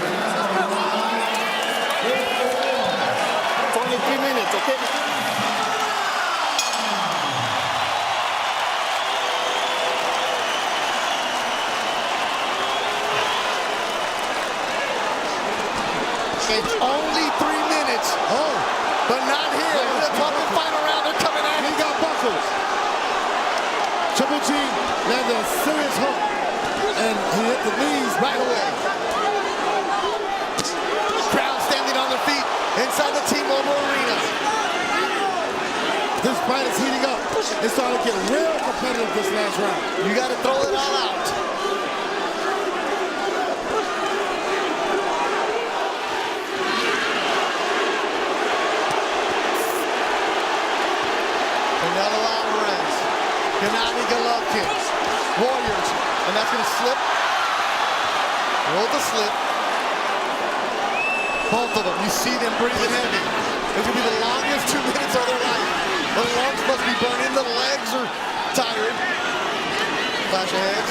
It's only 3 minutes, okay? It's only 3 minutes. Oh, but not here. In the 12th and final round, they're coming at him. He got buckles. Triple G landed a serious hook, and he hit the knees right away. Crowd standing on their feet inside the T-Mobile Arena. This fight is heating up. It's starting to get real competitive this last round. You got to throw it all out. Canelo Alvarez, Gennady Головкin, Warriors, and that's going to slip. Roll the slip. Both of them, you see them breathing heavy. It's going to be the longest 2 minutes of their life. The lungs must be burning, the legs are tired. Flash of heads.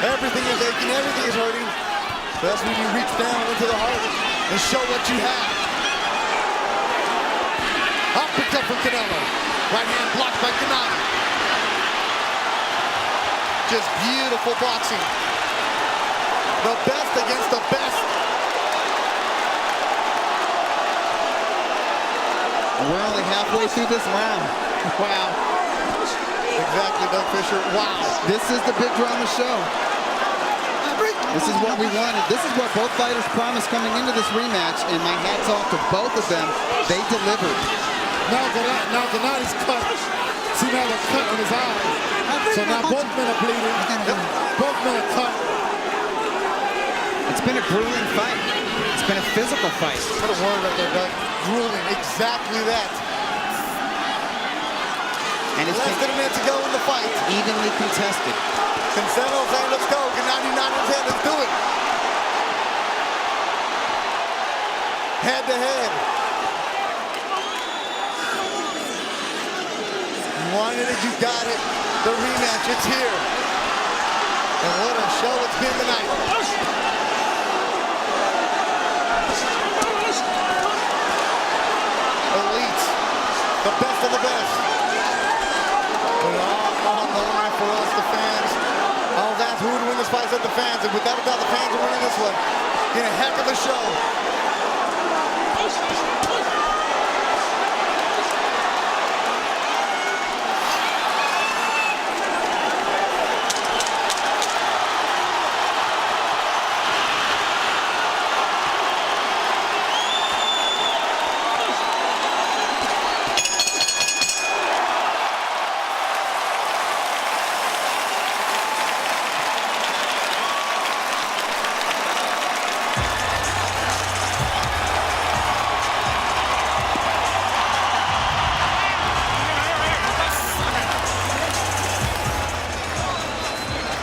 Everything is aching, everything is hurting. That's when you reach down into the heart and show what you have. Uppercut from Canelo. Right hand blocked by Gennady. Just beautiful boxing. The best against the best. We're only halfway through this round. Wow. Exactly, Doug Fisher. Wow. This is the big drama show. This is what we wanted. This is what both fighters promised coming into this rematch, and my hat's off to both of them. They delivered. Now Gennady's cut. See now the cut in his eye. So now both men are bleeding. Both men are cut. It's been a grueling fight. It's been a physical fight. What a word right there, Doug. Grueling. Exactly that. And it's less than a minute to go in the fight. Evenly contested. Cancelo saying, let's go. Gennady nodding his head. Let's do it. Head to head. You wanted it, you got it. The rematch, it's here. And what a show it's been tonight. Elite. The best of the best. But all on the line for us, the fans. Oh, that's who would win this fight, said the fans. And without a doubt, the fans are winning this one. In a heck of a show.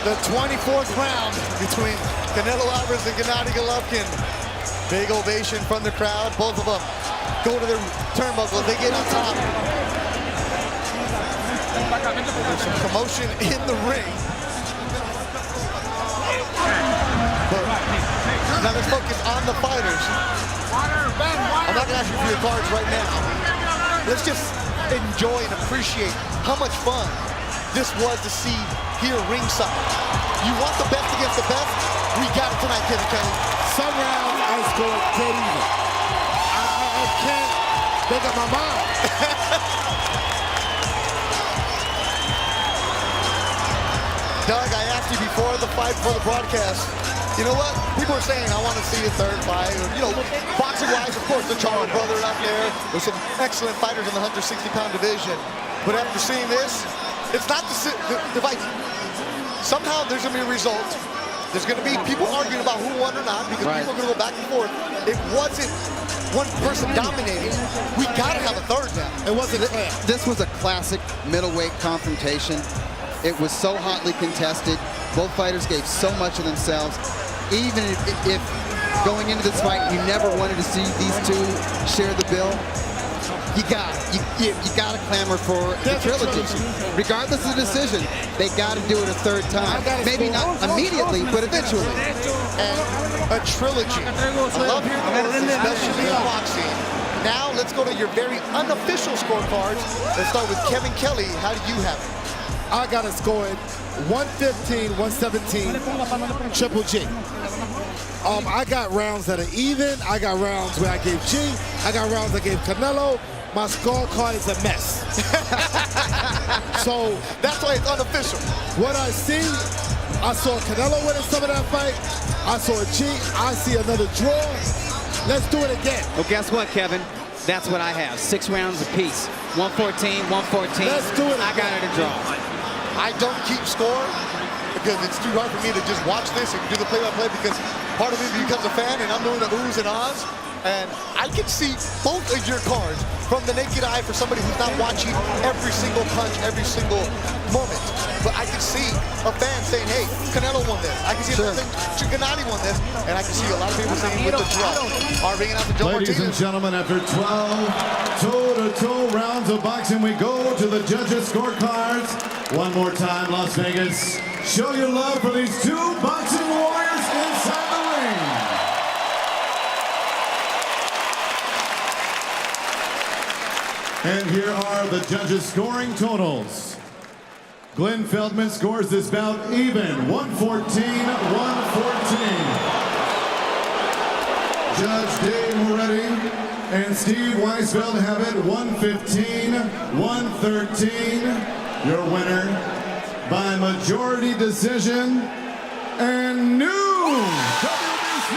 The 24th round between Canelo Alvarez and Gennady Головkin. Big ovation from the crowd. Both of them go to their turnbuckles. They get on top. There's some commotion in the ring. But now let's focus on the fighters. I'm not gonna ask you for your cards right now. Let's just enjoy and appreciate how much fun this was to see here ringside. You want the best against the best? We got it tonight, Kevin Kelly. Some rounds I scored dead even. I can't make up my mind. Doug, I asked you before the fight, before the broadcast, you know what? People are saying, I want to see a third fight. Or, you know, boxing-wise, of course, the Charles brother out there. There's some excellent fighters in the 160-pound division. But after seeing this, it's not the fight. Somehow there's going to be a result. There's going to be people arguing about who won or not because people are going to go back and forth. It wasn't one person dominating. We got to have a third now. It wasn't clear. This was a classic middleweight confrontation. It was so hotly contested. Both fighters gave so much of themselves. Even if going into this fight, you never wanted to see these two share the bill, you got to clamor for the trilogy. Regardless of the decision, they got to do it a third time. Maybe not immediately, but eventually. And a trilogy. I love hearing the words, especially in boxing. Now let's go to your very unofficial scorecards. Let's start with Kevin Kelly. How do you have it? I got it scored 115, 117, Triple G. I got rounds that are even. I got rounds where I gave G. I got rounds I gave Canelo. My scorecard is a mess. So that's why it's unofficial. What I see, I saw Canelo winning some of that fight. I saw G. I see another draw. Let's do it again. Well, guess what, Kevin? That's what I have. 6 rounds apiece. 114, 114. Let's do it. I got it a draw. I don't keep score because it's too hard for me to just watch this and do the play-by-play because part of me becomes a fan and I'm doing the oohs and ahs. And I can see both of your cards from the naked eye for somebody who's not watching every single punch, every single moment. But I can see a fan saying, hey, Canelo won this. I can see a fan saying, Gennady won this. And I can see a lot of people saying with the draw. Are ringing out to Joe Ladies and Martinez. gentlemen, after 12 toe-to-toe rounds of boxing, we go to the judges' scorecards. One more time, Las Vegas. Show your love for these two boxing warriors inside the ring. And here are the judges' scoring totals. Glenn Feldman scores this bout even, 114, 114. Judge Dave Moretti and Steve Weisfeld have it 115, 113. Your winner by majority decision and new WBC,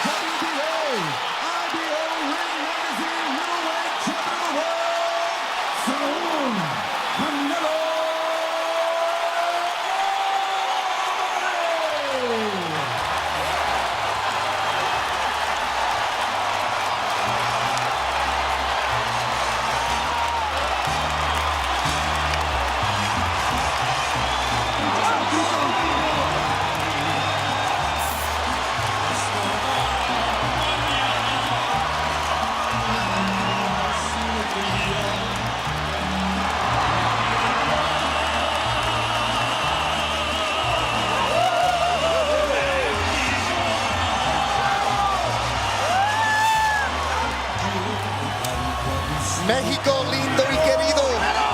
WBA, IBO Ring Magazine middleweight champion of the world, Saul Canelo. Mexico lindo y querido,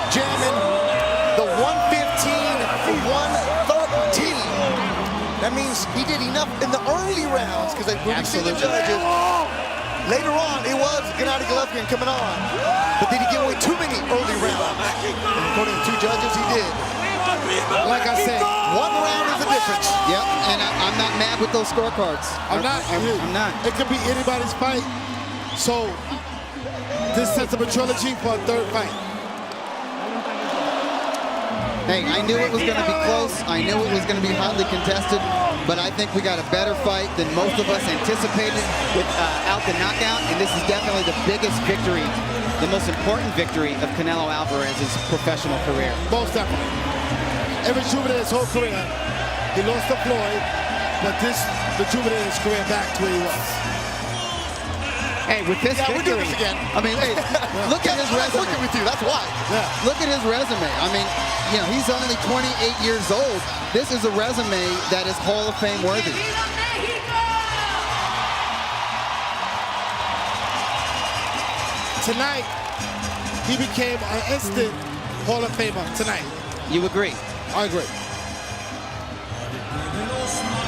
jamming the 115, 113. That means he did enough in the early rounds because when we see the judges, later on it was Gennady Головkin coming on. But did he give away too many early rounds? And according to two judges, he did. Like I said, one round is the difference. Yep, and I'm not mad with those scorecards. I'm not. It could be anybody's fight. So this sets up a trilogy for a third fight. Hey, I knew it was going to be close. I knew it was going to be hotly contested, but I think we got a better fight than most of us anticipated without the knockout, and this is definitely the biggest victory, the most important victory of Canelo Alvarez's professional career. Most definitely. It rejuvenated his whole career. He lost to Floyd, but this rejuvenated his career back to where he was. Hey, with this Yeah, victory, we're doing this again. I mean, hey, look at his I'm resume. working with you, that's why. Yeah. Look at his resume. I mean, you know, he's only 28 years old. This is a resume that is Hall of Fame worthy. Tonight, he became an instant Hall of Famer tonight. You agree? I agree.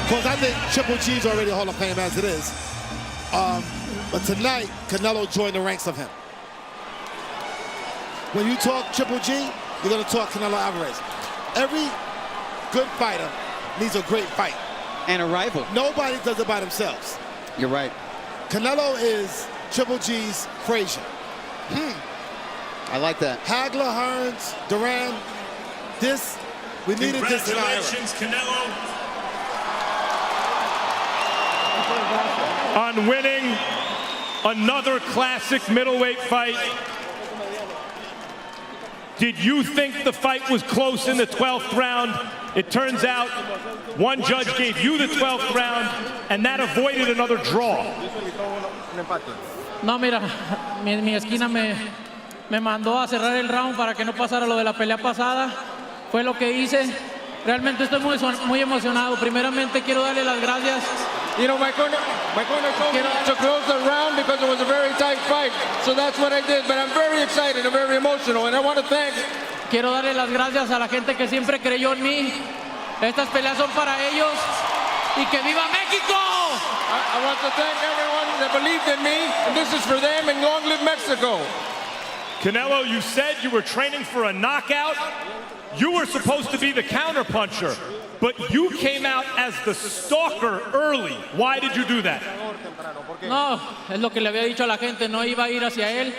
Because I think Triple G's already a Hall of Fame as it is. But tonight, Canelo joined the ranks of him. When you talk Triple G, you're going to talk Canelo Alvarez. Every good fighter needs a great fight. And a rival. Nobody does it by themselves. You're right. Canelo is Triple G's Frazier. I like that. Hagler, Hearns, Duran, we needed this in our era. Congratulations, Canelo, on winning another classic middleweight fight. Did you think the fight was close in the 12th round? It turns out one judge gave you the 12th round, and that avoided another draw. No, mira, mi esquina me mandó a cerrar el round para que no pasara lo de la pelea pasada. Fue lo que hice. Realmente estoy muy emocionado. Primeramente quiero darle las gracias. You know, my corner told me to close the round because it was a very tight fight. So that's what I did. But I'm very excited and very emotional. And I want to thank. Quiero darle las gracias a la gente que siempre creyó en mí. Estas peleas son para ellos. Y que viva México! I want to thank everyone that believed in me. And this is for them. And long live Mexico. Canelo, you said you were training for a knockout. You were supposed to be the counterpuncher, but you came out as the stalker early. Why did you do that? No, es lo que le había dicho a la gente, no iba a ir hacia él.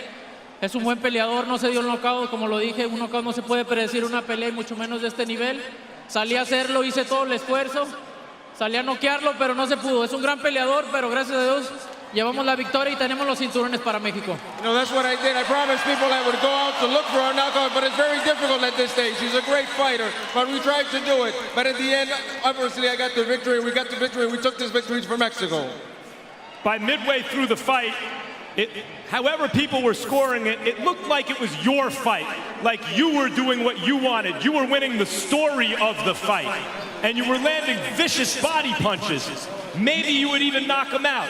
Es un buen peleador, no se dio el knockout, como lo dije, un knockout no se puede predecir una pelea y mucho menos de este nivel. Salí a hacerlo, hice todo el esfuerzo, salí a noquearlo, pero no se pudo. Es un gran peleador, pero gracias a Dios llevamos la victoria y tenemos los cinturones para México. You know, that's what I did. I promised people I would go out to look for a knockout, but it's very difficult at this stage. He's a great fighter, but we tried to do it. But at the end, obviously, I got the victory. We got the victory. We took this victory for Mexico. By midway through the fight, however people were scoring it, it looked like it was your fight. Like you were doing what you wanted. You were winning the story of the fight. And you were landing vicious body punches. Maybe you would even knock him out.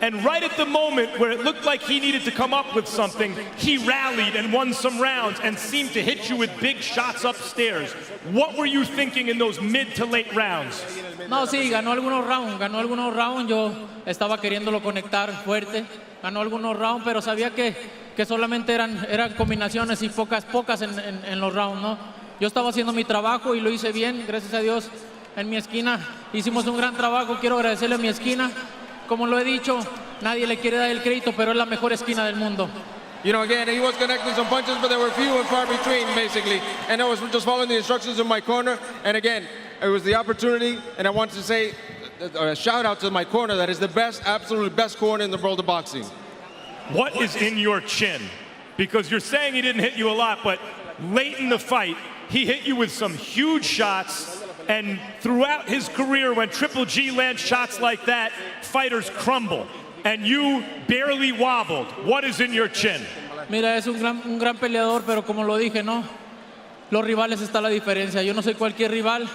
And right at the moment where it looked like he needed to come up with something, he rallied and won some rounds and seemed to hit you with big shots upstairs. What were you thinking in those mid to late rounds? No, sí, ganó algunos rounds, yo estaba queriéndolo conectar fuerte, ganó algunos rounds, pero sabía que solamente eran combinaciones y pocas en los rounds, ¿no? Yo estaba haciendo mi trabajo y lo hice bien, gracias a Dios, en mi esquina hicimos un gran trabajo, quiero agradecerle a mi esquina. Como lo he dicho, nadie le quiere dar el crédito, pero es la mejor esquina del mundo. You know, again, he was connecting some punches, but they were few and far between, basically. And I was just following the instructions in my corner. And again, it was the opportunity, and I want to say a shout out to my corner that is the best, absolutely best corner in the world of boxing. What is in your chin? Because you're saying he didn't hit you a lot, but late in the fight, he hit you with some huge shots. And throughout his career, when Triple G lands shots like that, fighters crumble. And you barely wobbled. What is in your chin? Mira, es un gran peleador, pero como lo dije, ¿no? Los rivales está la diferencia. Yo no soy cualquier rival.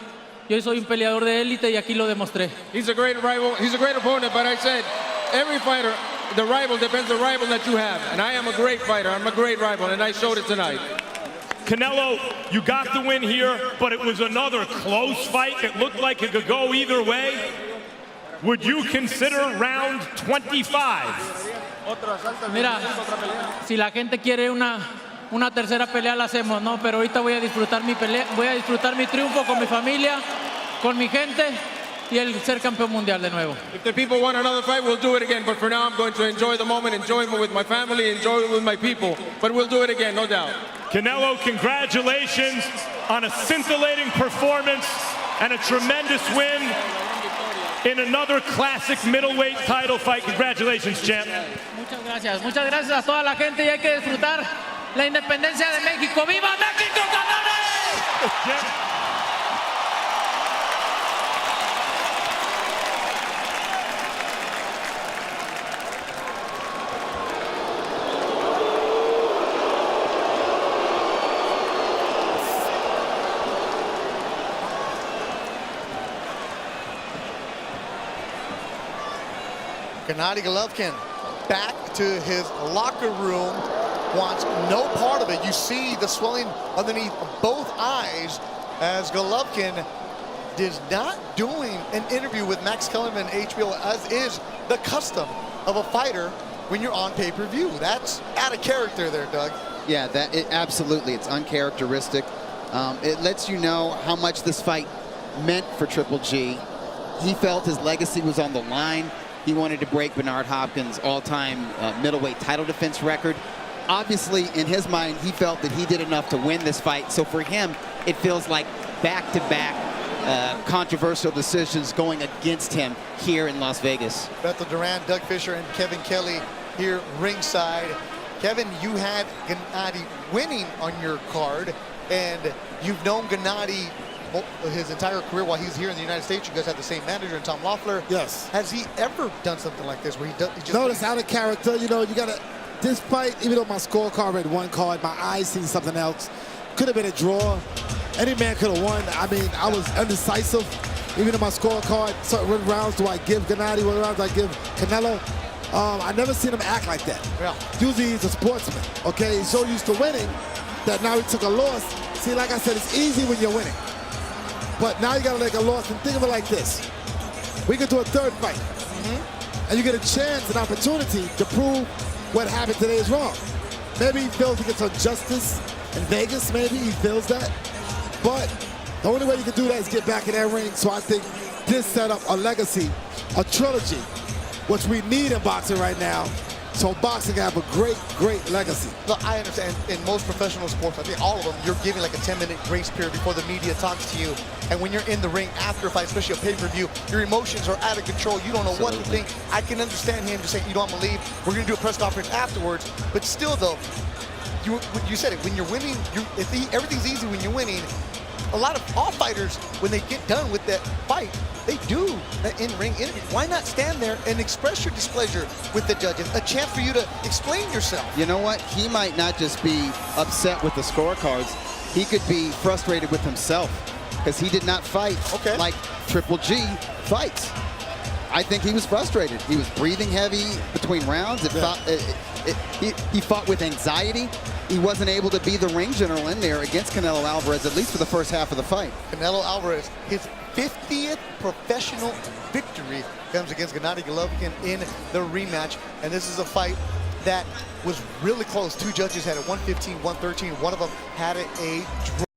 Yo soy un peleador de élite y aquí lo demostré. He's a great rival. He's a great opponent, but I said, every fighter, the rival depends on the rival that you have. And I am a great fighter. I'm a great rival, and I showed it tonight. Canelo, you got the win here, but it was another close fight. It looked like it could go either way. Would you consider round 25? Mira, si la gente quiere una tercera pelea la hacemos, ¿no? Pero ahorita voy a disfrutar mi pelea, voy a disfrutar mi triunfo con mi familia, con mi gente y el ser campeón mundial de nuevo. If the people want another fight, we'll do it again. But for now, I'm going to enjoy the moment, enjoy it with my family, enjoy it with my people. But we'll do it again, no doubt. Canelo, congratulations on a scintillating performance and a tremendous win in another classic middleweight title fight. Congratulations, champ. Muchas gracias a toda la gente y hay que disfrutar la independencia de México. ¡Viva México, cabrones! Gennady Golovkin back to his locker room, wants no part of it. You see the swelling underneath both eyes as Golovkin is not doing an interview with Max Kellerman HBO, as is the custom of a fighter when you're on pay-per-view. That's out of character there, Doug. Yeah, absolutely. It's uncharacteristic. It lets you know how much this fight meant for Triple G. He felt his legacy was on the line. He wanted to break Bernard Hopkins' all-time middleweight title defense record. Obviously, in his mind, he felt that he did enough to win this fight. So for him, it feels like back-to-back controversial decisions going against him here in Las Vegas. Beto Duran, Doug Fisher, and Kevin Kelly here ringside. Kevin, you had Gennady winning on your card, and you've known Gennady his entire career while he's here in the United States. You guys have the same manager, and Tom Loeffler. Yes. Has he ever done something like this where he just... No, it's out of character. You know, you got to... This fight, even though my scorecard read one card, my eyes seen something else. Could have been a draw. Any man could have won. I mean, I was undecisive. Even in my scorecard, what rounds do I give Gennady? What rounds do I give Canelo? I never seen him act like that. Yeah. Usually he's a sportsman, okay? He's so used to winning that now he took a loss. See, like I said, it's easy when you're winning. But now you got to take a loss, and think of it like this. We could do a third fight. And you get a chance, an opportunity to prove what happened today is wrong. Maybe he feels he gets some justice in Vegas, maybe he feels that. But the only way you can do that is get back in that ring. So I think this set up a legacy, a trilogy, which we need in boxing right now. So boxing can have a great, great legacy. Look, I understand in most professional sports, I think all of them, you're giving like a 10-minute grace period before the media talks to you. And when you're in the ring after a fight, especially a pay-per-view, your emotions are out of control. You don't know what to think. I can understand him just saying, you know, I'm gonna leave. We're gonna do a press conference afterwards. But still though, you said it, when you're winning, everything's easy when you're winning. A lot of all fighters, when they get done with that fight, they do an in-ring interview. Why not stand there and express your displeasure with the judges? A chance for you to explain yourself. You know what? He might not just be upset with the scorecards. He could be frustrated with himself because he did not fight like Triple G fights. I think he was frustrated. He was breathing heavy between rounds. He fought with anxiety. He wasn't able to be the ring general in there against Canelo Alvarez, at least for the first half of the fight. Canelo Alvarez, his 50th professional victory comes against Gennady Golovkin in the rematch. And this is a fight that was really close. Two judges had it 115, 113. One of them had it a draw.